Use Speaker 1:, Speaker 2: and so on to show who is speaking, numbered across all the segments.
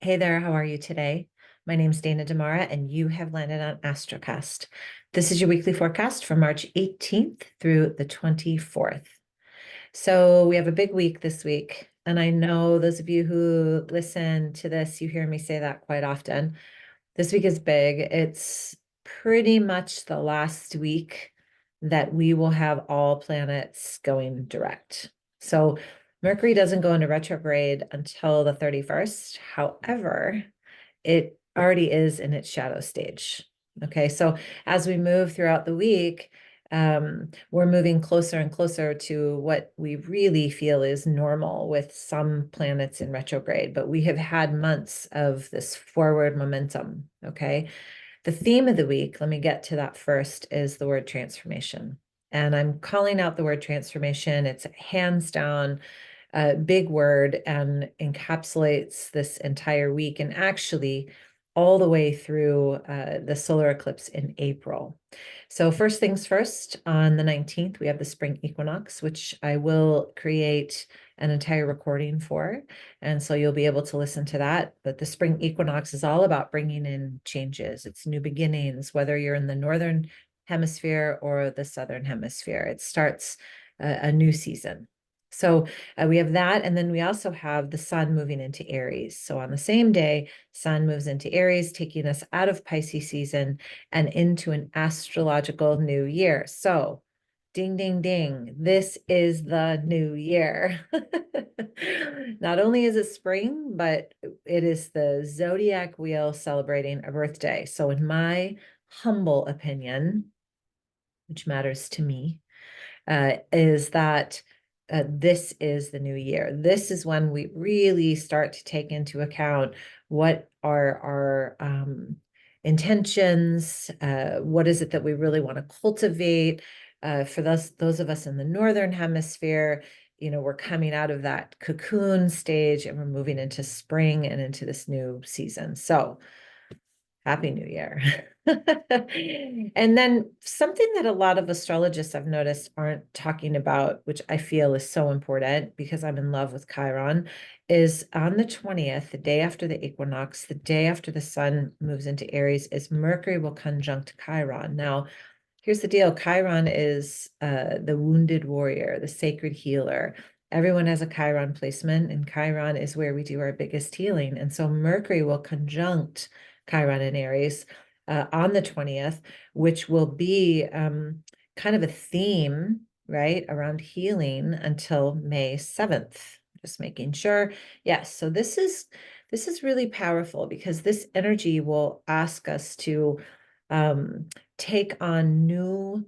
Speaker 1: Hey there, how are you today? My name's Dana Damara, and you have landed on Astrocast. This is your weekly forecast for March 18th through the 24th. So we have a big week this week, and I know those of you who listen to this, you hear me say that quite often. This week is big. It's pretty much the last week that we will have all planets going direct. So Mercury doesn't go into retrograde until the 31st. However, it already is in its shadow stage. Okay, so as we move throughout the week, we're moving closer and closer to what we really feel is normal with some planets in retrograde, but we have had months of this forward momentum. Okay, the theme of the week, let me get to that first, is the word transformation. And I'm calling out the word transformation. It's hands down a big word and encapsulates this entire week and actually all the way through the solar eclipse in April. So first things first, on the 19th, we have the spring equinox, which I will create an entire recording for. And so you'll be able to listen to that. But the spring equinox is all about bringing in changes. It's new beginnings, whether you're in the northern hemisphere or the southern hemisphere. It starts a new season. So we have that, and then we also have the sun moving into Aries. So on the same day, sun moves into Aries, taking us out of Pisces season and into an astrological new year. So ding, ding, ding, this is the new year. Not only is it spring, but it is the Zodiac wheel celebrating a birthday. So in my humble opinion, which matters to me, is that this is the new year. This is when we really start to take into account what are our intentions, what is it that we really want to cultivate. For those of us in the northern hemisphere, we're coming out of that cocoon stage and we're moving into spring and into this new season. So Happy New Year. And then something that a lot of astrologists I've noticed aren't talking about, which I feel is so important because I'm in love with Chiron, is on the 20th, the day after the equinox, the day after the sun moves into Aries, is Mercury will conjunct Chiron. Now, here's the deal. Chiron is the wounded warrior, the sacred healer. Everyone has a Chiron placement, and Chiron is where we do our biggest healing. And so Mercury will conjunct Chiron in Aries on the 20th, which will be kind of a theme, right, around healing until May 7th. Just making sure. Yes, so this is really powerful because this energy will ask us to take on new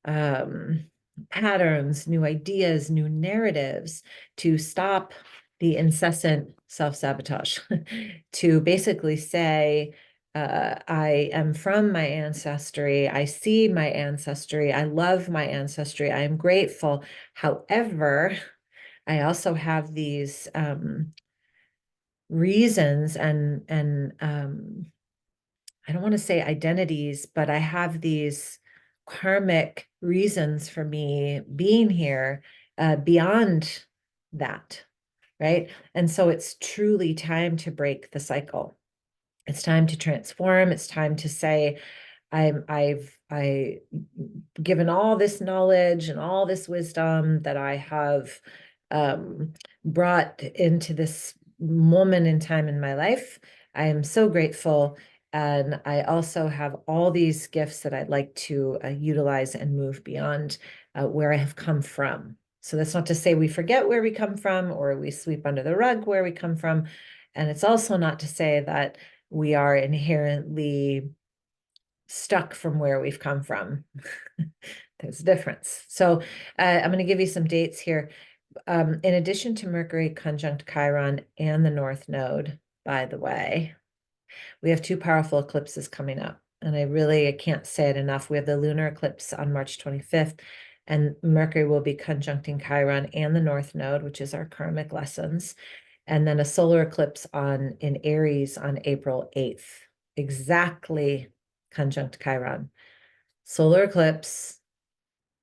Speaker 1: patterns, new ideas, new narratives to stop the incessant self-sabotage, to basically say, I am from my ancestry. I see my ancestry. I love my ancestry. I am grateful. However, I also have these reasons and I don't want to say identities, but I have these karmic reasons for me being here beyond that, right? And so it's truly time to break the cycle. It's time to transform. It's time to say, I've given all this knowledge and all this wisdom that I have brought into this moment in time in my life. I am so grateful. And I also have all these gifts that I'd like to utilize and move beyond where I have come from. So that's not to say we forget where we come from or we sweep under the rug where we come from. And it's also not to say that we are inherently stuck from where we've come from. There's a difference. So I'm going to give you some dates here. In addition to Mercury conjunct Chiron and the North Node, by the way, we have two powerful eclipses coming up. And I can't say it enough. We have the lunar eclipse on March 25th, and Mercury will be conjuncting Chiron and the North Node, which is our karmic lessons. And then a solar eclipse in Aries on April 8th, exactly conjunct Chiron. Solar eclipse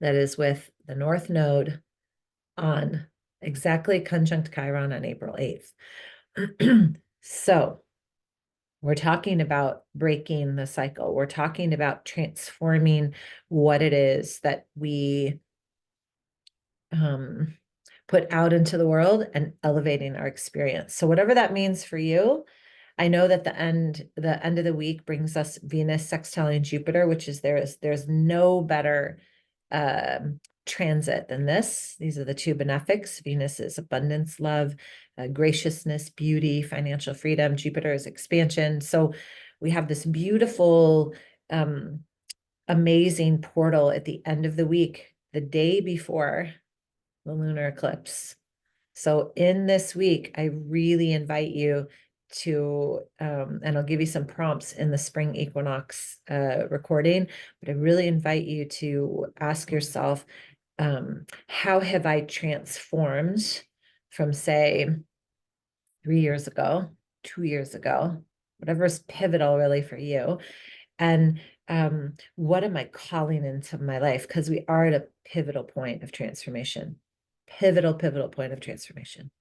Speaker 1: that is with the North Node on exactly conjunct Chiron on April 8th. So We're talking about breaking the cycle. We're talking about transforming what it is that we put out into the world and elevating our experience. So whatever that means for you, I know that the end of the week brings us Venus sextiling Jupiter, which is there's no better transit than this. These are the two benefics. Venus is abundance, love, graciousness, beauty, financial freedom. Jupiter is expansion. So we have this beautiful, amazing portal at the end of the week, the day before the lunar eclipse. So in this week, I really invite you to, and I'll give you some prompts in the Spring Equinox recording, but I really invite you to ask yourself, how have I transformed from, say, 3 years ago, 2 years ago, whatever is pivotal really for you, and what am I calling into my life? Because we are at a pivotal point of transformation, pivotal point of transformation.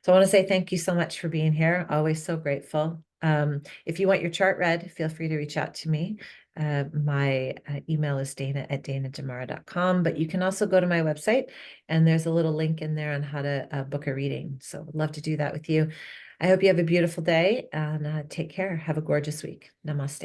Speaker 1: So I want to say thank you so much for being here. Always so grateful. If you want your chart read, feel free to reach out to me. My email is dana@danadamara.com, but you can also go to my website and there's a little link in there on how to book a reading. So I'd love to do that with you. I hope you have a beautiful day and take care. Have a gorgeous week. Namaste.